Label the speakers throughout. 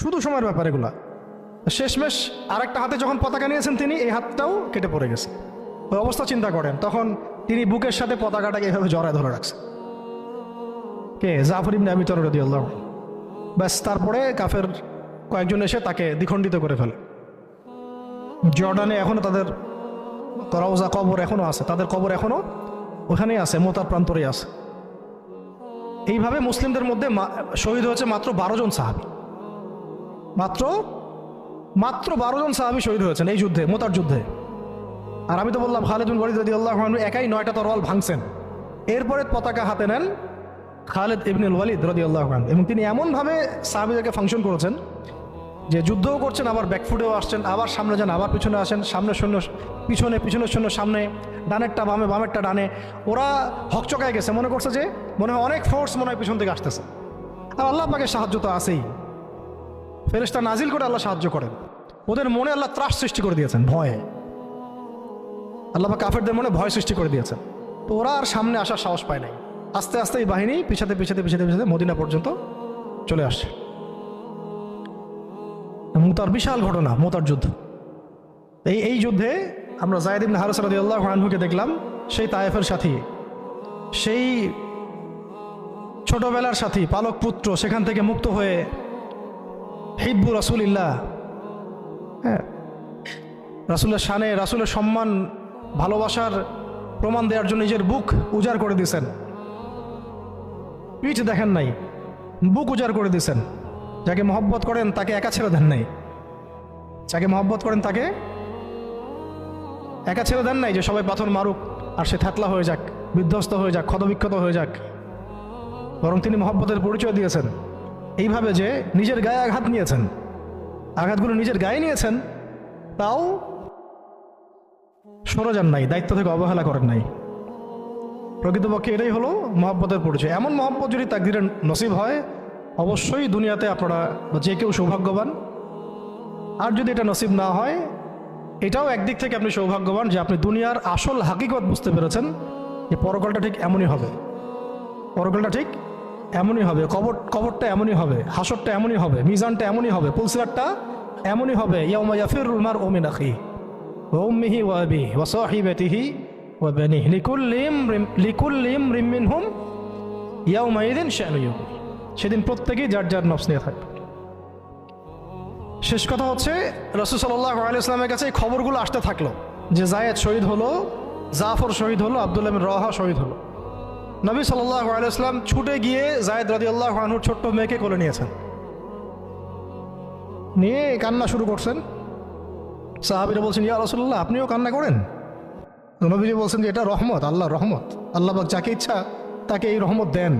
Speaker 1: শুধু সময়ের ব্যাপার এগুলা। শেষমেশ আরেকটা হাতে যখন পতাকা নিয়েছেন তিনি, এই হাতটাও কেটে পড়ে গেছে। ওই অবস্থা চিন্তা করেন, তখন তিনি বুকের সাথে পতাকাটাকে এভাবে জড়ায় ধরে রাখছে কে? জাফর ইবনে আবি তালিব রাদিয়াল্লাহু আনহু। ব্যাস, তারপরে কাফের কয়েকজন এসে তাকে দ্বিখণ্ডিত করে ফেলে। জর্ডানে এখনো তাদের রওজা কবর এখনো আছে, তাদের কবর এখনো ওখানেই আছে, মোতার প্রান্তরেই আছে। এইভাবে মুসলিমদের মধ্যে শহীদ হয়েছে মাত্র 12 জন সাহাবী। মাত্র 12 জন সাহাবী শহীদ হয়েছেন এই যুদ্ধে, মোতার যুদ্ধে। আর আমি তো বললাম খালিদ বিন ওয়ালিদ রাদিয়াল্লাহু আনহু একাই 9টা তরোয়াল ভাঙছেন। এরপরে পতাকা হাতে নেন খালিদ ইবনুল ওয়ালিদ রাদিয়াল্লাহু আনহু, এবং তিনি এমনভাবে সাহাবীদেরকে ফাংশন করেছেন যে যুদ্ধও করছেন, আবার ব্যাকফুটেও আসছেন, আবার সামনে যান, আবার পিছনে আসেন, সামনে সৈন্য পিছনে, পিছনের সৈন্য সামনে, ডানেরটা বামে, বামেরটা ডানে। ওরা হকচকায় গেছে, মনে করছে যে মনে হয় অনেক ফোর্স মনে হয় পিছন থেকে আসতেছে। আর আল্লাহ পাকের সাহায্য তো আছেই, ফেরেশতা নাজিল করে আল্লাহ সাহায্য করেন। ওদের মনে আল্লাহ ত্রাস সৃষ্টি করে দিয়েছেন, ভয়ে আল্লাহ পাক কাফেরদের মনে ভয় সৃষ্টি করে দিয়েছেন। তো ওরা আর সামনে আসার সাহস পায় নাই। আস্তে আস্তে এই বাহিনী পিছাতে পিছাতে পিছাতে পিছাতে মদিনা পর্যন্ত চলে আসছে। মুতার বিশাল ঘটনা, মুতার যুদ্ধ। এই যুদ্ধে আমরা যায়েদ ইবনে হারিসা রাদিয়াল্লাহু আনহুকে দেখলাম, সেই তায়েফের সাথী, সেই ছোটবেলার সাথী, পালক পুত্র, সেখান থেকে মুক্ত হয়ে হিব্বু রাসূলিল্লাহ, হ্যাঁ, রাসূলের শানে, রাসূলের সম্মান, ভালোবাসার প্রমাণ দেওয়ার জন্য নিজের বুক উজাড় করে দিয়েছেন। পিঠ দেখেন নাই, বুক উজাড় করে দিয়েছেন। যাকে মহব্বত করেন তাকে একা ছেড়ে দেন নাই, যাকে মহব্বত করেন তাকে একা ছেড়ে দেন নাই যে সবাই পাথর মারুক আর সে থ্যাতলা হয়ে যাক, বিধ্বস্ত হয়ে যাক, ক্ষতবিক্ষত হয়ে যাক। বরং তিনি মহব্বতের পরিচয় দিয়েছেন এইভাবে যে নিজের গায়ে আঘাত নিয়েছেন, আঘাতগুলো নিজের গায়ে নিয়েছেন, তাও সরে যান নাই, দায়িত্ব থেকে অবহেলা করেন নাই। প্রকৃতপক্ষে এটাই হলো মহব্বতের পরিচয়। এমন মহব্বত যদি তাকদীরে নসিব হয়, অবশ্যই দুনিয়াতে আপনারা যে কেউ সৌভাগ্যবান। আর যদি এটা নসিব না হয়, এটাও একদিক থেকে আপনি সৌভাগ্যবান যে আপনি দুনিয়ার আসল হাকিকত বুঝতে পেরেছেন, যে পরকালটা ঠিক এমনই হবে, পরকালটা ঠিক এমনই হবে, কবরটা এমনই হবে, হাসরটা এমনই হবে, মিজানটা এমনই হবে, পুলসিরাতটা এমনই হবে। ইয়াউমা ইয়াফিরুল মারউ মিন আখিহি ওয়া উম্মিহি ওয়া আবিহি ওয়া সাহিবাতিহি ওয়া বানিহি লিকুল্লি ইমরিন মিনহুম ইয়াউমাইযিন শা'নুন ইউগনি। সেদিন প্রত্যেকেই যার যার নফস নিয়ে থাকবে। শেষ কথা হচ্ছে, রাসূল সাল্লাল্লাহু আলাইহি ওয়াসাল্লামের কাছে এই খবরগুলো আসতে থাকলো যে যায়েদ শহীদ হলো, জাফর শহীদ হলো, আব্দুল্লাহ বিন রাওয়াহা শহীদ হলো। নবী সাল্লাল্লাহু আলাইহি ওয়াসাল্লাম ছুটে গিয়ে যায়েদ রাদিয়াল্লাহু আনহুর ছোট্ট মেয়েকে কোলে নিয়েছেন, নিয়ে কান্না শুরু করছেন। সাহাবীরা বলছেন, ইয়া রাসূলুল্লাহ, আপনিও কান্না করেন? নবীজি বলছেন যে এটা রহমত, আল্লাহর রহমত। আল্লাহ পাক যাকে ইচ্ছা তাকে এই রহমত দেন,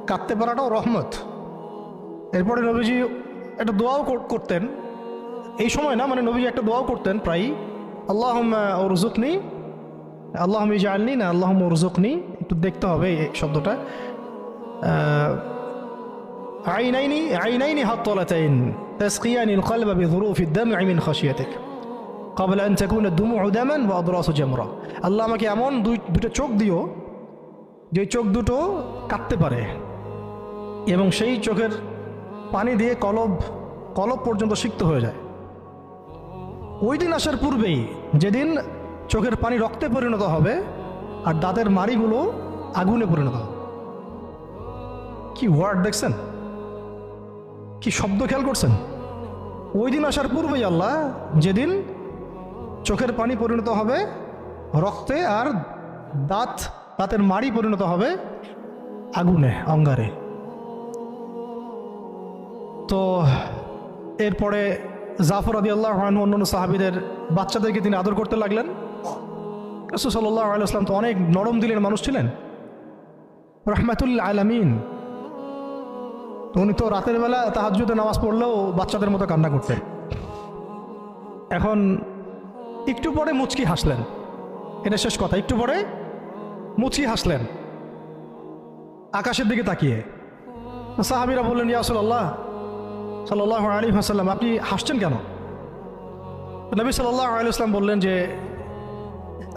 Speaker 1: কাঁদতে পারাটাও রহমত। এরপরে নবীজি একটা দোয়াও করতেন, এই সময় না, মানে নবীজি একটা দোয়াও করতেন প্রায়ই, আল্লাহুম্মা উরযুকনি, আল্লাহুম্মা ইজআলনি, না আল্লাহুম্মা উরযুকনি, একটু দেখতে হবে এই শব্দটা। আইনাইনি হাত্তালাতাইন তাসকিয়ানিল কলবা বিযুরুফিদ দাম'i মিন খাশিয়াতিক ক্বাবলা আন তাকুনা দুমু'ু দামান ওয়া আদরাসু জামরা। আল্লাহ আমাকে এমন দুটো চোখ দিও যে চোখ দুটো কাঁদতে পারে, এবং সেই চোখের পানি দিয়ে কলব পর্যন্ত সিক্ত হয়ে যায়। ওই দিন আসার পূর্বেই, যেদিন চোখের পানি রক্তে পরিণত হবে আর দাঁতের মাড়িগুলো আগুনে পরিণত হবে। কি ওয়ার্ড দেখছেন, কি শব্দ খেয়াল করছেন? ওই দিন আসার পূর্বেই আল্লাহ, যেদিন চোখের পানি পরিণত হবে রক্তে আর দাঁতের মাড়ি পরিণত হবে আগুনে, অঙ্গারে। তো এরপরে জাফর রাদিয়াল্লাহু আনহু অন্যান্য সাহাবীদের বাচ্চাদেরকে তিনি আদর করতে লাগলেন। রাসূল সাল্লাল্লাহু আলাইহি ওয়াসাল্লাম তো অনেক নরম দিলের মানুষ ছিলেন, রাহমাতুল আলামিন। তো উনি তো রাতের বেলা তাহাজ্জুদে নামাজ পড়লেও বাচ্চাদের মতো কান্না করতেন। এখন একটু পরে মুচকি হাসলেন, এটা শেষ কথা, একটু পরে মুচকি হাসলেন আকাশের দিকে তাকিয়ে। সাহাবীরা বললেন, ইয়া রাসূলুল্লাহ সাল্লাল্লাহু আলাইহি ওয়াসাল্লাম, আপনি হাসছেন কেন? নবী সাল্লাল্লাহু আলাইহি ওয়াসাল্লাম বললেন যে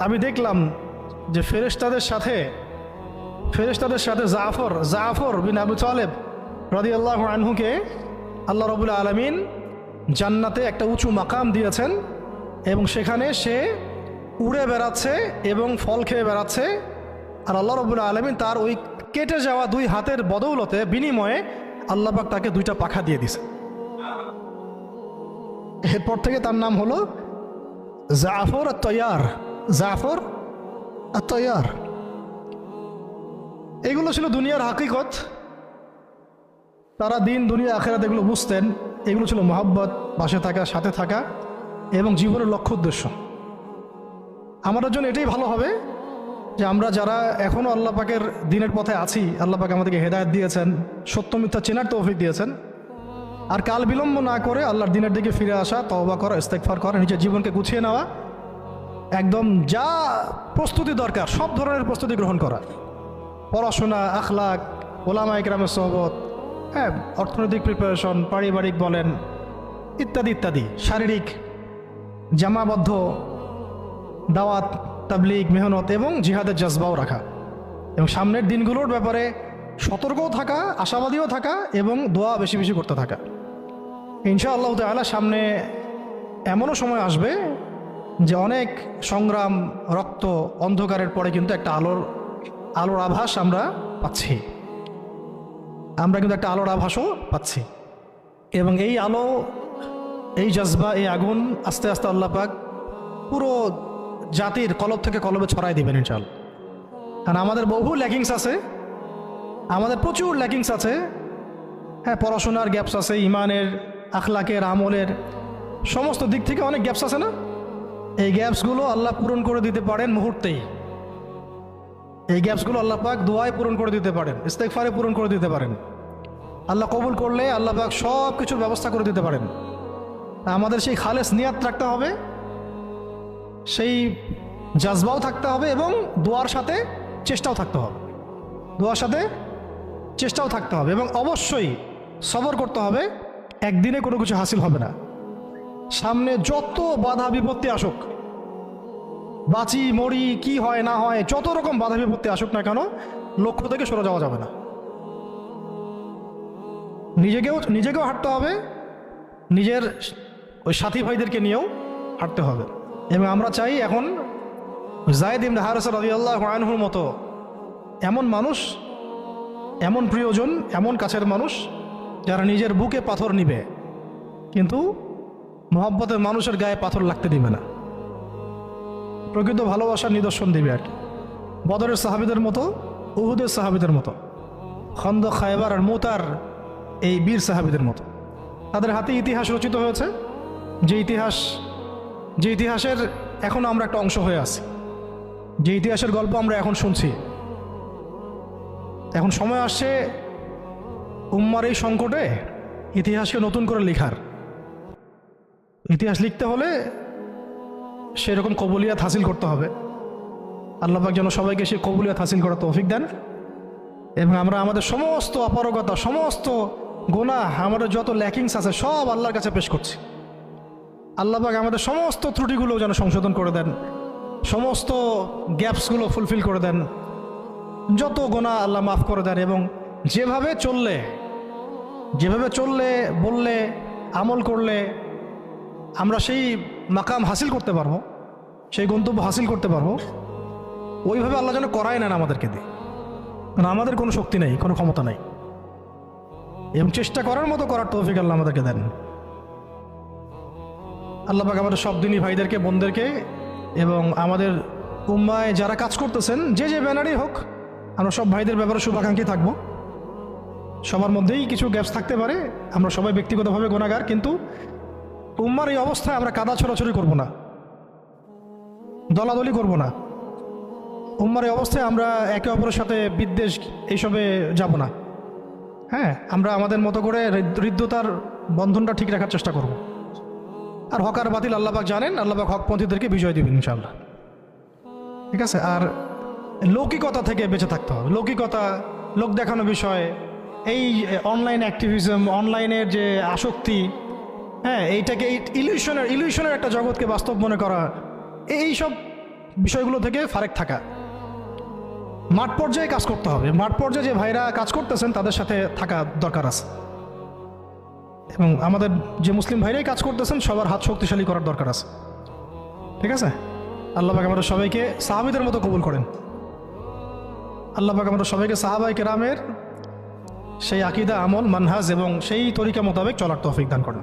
Speaker 1: আমি দেখলাম যে ফেরেশতাদের সাথে জাফর বিন আবু তালেব রাদিয়াল্লাহু আনহুকে আল্লাহ রাব্বুল আলামিন জান্নাতে একটা উঁচু মাকাম দিয়েছেন এবং সেখানে সে উড়ে বেড়াচ্ছে এবং ফল খেয়ে বেড়াচ্ছে। আর আল্লাহ রাব্বুল আলামিন তার ওই কেটে যাওয়া 2 হাতের বদৌলতে বিনিময়ে আল্লাহ পাক তাকে 2টা পাখা দিয়ে দিছে। এরপর থেকে তার নাম হলো জাফর আত-তৈয়ার। জাফর আত-তৈয়ার। এগুলো ছিল দুনিয়ার হাকিকত। তারা দিন দুনিয়া আখিরাত এগুলো বুঝতেন। এগুলো ছিল মহব্বত, পাশে থাকা, সাথে থাকা এবং জীবনের লক্ষ্য উদ্দেশ্য। আমাদের জন্য এটাই ভালো হবে যে আমরা যারা এখনও আল্লাহ পাকের দিনের পথে আছি, আল্লাহ পাক আমাদেরকে হেদায়েত দিয়েছেন, সত্য মিথ্যা চেনার তৌফিক দিয়েছেন, আর কাল বিলম্ব না করে আল্লাহর দিনের দিকে ফিরে আসা, তওবা করা, ইস্তেগফার করা, নিজের জীবনকে গুছিয়ে নেওয়া, একদম যা প্রস্তুতি দরকার সব ধরনের প্রস্তুতি গ্রহণ করা, পড়াশোনা, আখলাক, ওলামা ইকরামের সোহবত, হ্যাঁ, অর্থনৈতিক প্রিপারেশন, পারিবারিক বলেন, ইত্যাদি ইত্যাদি, শারীরিক জামাবদ্ধ দাওয়াত, তাবলীগ, মেহনত এবং জিহাদের জজবাও রাখা, এবং সামনের দিনগুলোর ব্যাপারে সতর্কও থাকা, আশাবাদীও থাকা এবং দোয়া বেশি বেশি করতে থাকা। ইনশাআল্লাহ তাআলা সামনে এমনও সময় আসবে যে অনেক সংগ্রাম, রক্ত, অন্ধকারের পরে কিন্তু একটা আলোর আভাস আমরা পাচ্ছি। আমরা কিন্তু একটা আলোর আভাসও পাচ্ছি এবং এই আলো, এই জজবা, এই আগুন আস্তে আস্তে আল্লাহ পাক পুরো জাতির কলব থেকে কলবে ছড়াই দিবেন ইনশাআল্লাহ। কারণ আমাদের বহু ল্যাকিংস আছে, আমাদের প্রচুর ল্যাকিংস আছে। হ্যাঁ, পড়াশোনার গ্যাপস আছে, ইমানের, আখলাকের, আমলের সমস্ত দিক থেকে অনেক গ্যাপস আছে না? এই গ্যাপসগুলো আল্লাহ পূরণ করে দিতে পারেন মুহূর্তেই। এই গ্যাপসগুলো আল্লাহ পাক দোয়ায় পূরণ করে দিতে পারেন, ইস্তেগফারে পূরণ করে দিতে পারেন। আল্লাহ কবুল করলে আল্লাহ পাক সব কিছুর ব্যবস্থা করে দিতে পারেন। আমাদের সেই খালেস নিয়াত রাখতে হবে, সেই জাজবাও থাকতে হবে এবং দোয়ার সাথে চেষ্টাও থাকতে হবে। দোয়ার সাথে চেষ্টাও থাকতে হবে এবং অবশ্যই সবর করতে হবে। একদিনে কোনো কিছু হাসিল হবে না। সামনে যত বাধা বিপত্তি আসুক, বাঁচি মরি, কি হয় না হয়, যত রকম বাধা বিপত্তি আসুক না কেন, লক্ষ্য থেকে সরে যাওয়া যাবে না। নিজেকেও হাঁটতে হবে, নিজের ওই সাথী ভাইদেরকে নিয়েও হাঁটতে হবে। এবং আমরা চাই এখন যায়েদ ইবনে হারেসা রাদিয়াল্লাহু আনহুর মতো এমন মানুষ, এমন প্রিয়জন, এমন কাছের মানুষ যারা নিজের বুকে পাথর নিবে কিন্তু মহব্বতের মানুষের গায়ে পাথর লাগতে দিবে না, প্রকৃত ভালোবাসার নিদর্শন দিবে আর কি। বদরের সাহাবীদের মতো, উহুদের সাহাবীদের মতো, খন্দক, খায়বার আর মুতার এই বীর সাহাবীদের মতো। তাদের হাতে ইতিহাস রচিত হয়েছে, যে ইতিহাসের এখন আমরা একটা অংশ হয়ে আছি, যে ইতিহাসের গল্প আমরা এখন শুনছি। এখন সময় আসছে উম্মার এই সংকটে ইতিহাসকে নতুন করে লেখার। ইতিহাস লিখতে হলে সেরকম কবুলিয়াত হাসিল করতে হবে। আল্লাহ পাক যেন সবাইকে সেই কবুলিয়াত হাসিল করার তৌফিক দেন এবং আমরা আমাদের সমস্ত অপারগতা, সমস্ত গুনাহ, আমাদের যত ল্যাকিংস আছে সব আল্লাহর কাছে পেশ করছি। আল্লাহ পাক আমাদের সমস্ত ত্রুটিগুলো যেন সংশোধন করে দেন, সমস্ত গ্যাপসগুলো ফুলফিল করে দেন, যত গুনাহ আল্লাহ মাফ করে দেন এবং যেভাবে চললে বললে আমল করলে আমরা সেই মাকাম হাসিল করতে পারবো, সেই গন্তব্য হাসিল করতে পারবো, ওইভাবে আল্লাহ যেন করায় নেন আমাদেরকে দিয়ে। কারণ আমাদের কোনো শক্তি নেই, কোনো ক্ষমতা নেই এবং চেষ্টা করার মতো করার তৌফিক আল্লাহ আমাদেরকে দেন। আল্লাহ পাক আমাদের সব দিনী ভাইদেরকে, বোনদেরকে এবং আমাদের উম্মায় যারা কাজ করতেছেন যে ব্যানারই হোক, আমরা সব ভাইদের ব্যাপারে শুভাকাঙ্ক্ষী থাকবো। সবার মধ্যেই কিছু গ্যাপস থাকতে পারে, আমরা সবাই ব্যক্তিগতভাবে গুনাহগার, কিন্তু উম্মার এই অবস্থায় আমরা কাদা ছড়াছড়ি করব না, দলাদলি করব না। উম্মার এই অবস্থায় আমরা একে অপরের সাথে বিদ্বেষ এইসবে যাব না। হ্যাঁ, আমরা আমাদের মতো করে হৃদ্যতার বন্ধনটা ঠিক রাখার চেষ্টা করব। আর হক আর বাতিল আল্লাহ পাক জানেন, আল্লাহ পাক হকপন্থীদেরকে বিজয় দিবেন ইনশাআল্লাহ। ঠিক আছে? আর লৌকিকতা থেকে বেঁচে থাকতে হবে। লৌকিকতা, লোক দেখানো বিষয়, এই অনলাইন অ্যাক্টিভিজম, অনলাইনের যে আসক্তি, হ্যাঁ, এইটাকে ইলিউশনের একটা জগৎকে বাস্তব মনে করা, এই সব বিষয়গুলো থেকে ফারেক থাকা। মাঠ পর্যায়ে কাজ করতে হবে। মাঠ পর্যায়ে যে ভাইরা কাজ করতেছেন তাদের সাথে থাকা দরকার আছে। এবং আমাদের যে মুসলিম ভাইরাই কাজ করতেছেন সবার হাত শক্তিশালী করার দরকার আছে। ঠিক আছে? আল্লাহ পাক আমাদের সবাইকে সাহাবীদের মতো কবুল করেন। আল্লাহ পাক আমাদের সবাইকে সাহাবায়ে কেরামের সেই আকীদা, আমল, মানহাজ এবং সেই তরিকা মোতাবেক চলার তৌফিক দান করেন।